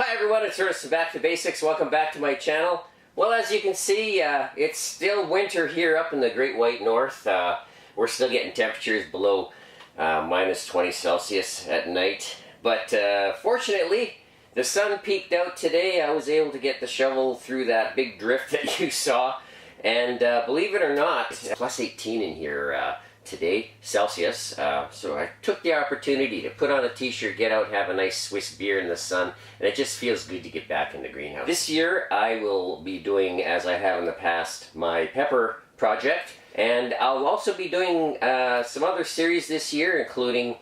Hi everyone, it's Ernest from Back to Basics. Welcome back to my channel. Well, as you can see, it's still winter here up in the Great White North. We're still getting temperatures below minus 20 Celsius at night. But fortunately, the sun peeked out today. I was able to get the shovel through that big drift that you saw. And believe it or not, plus 18 in here today, Celsius. So I took the opportunity to put on a t-shirt, get out, have a nice Swiss beer in the sun, and it just feels good to get back in the greenhouse. This year I will be doing, as I have in the past, my pepper project, and I'll also be doing some other series this year, including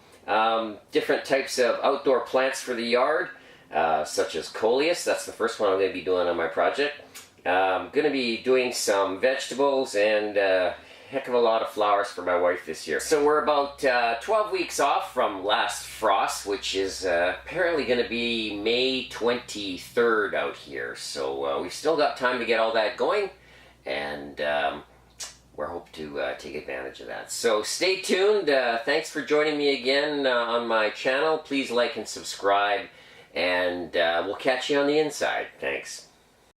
different types of outdoor plants for the yard, such as coleus. That's the first one I'm going to be doing on my project. I'm going to be doing some vegetables and heck of a lot of flowers for my wife this year. So we're about 12 weeks off from last frost, which is apparently going to be May 23rd out here. So we've still got time to get all that going, and we're hoping to take advantage of that. So stay tuned. Thanks for joining me again on my channel. Please like and subscribe, and we'll catch you on the inside. Thanks.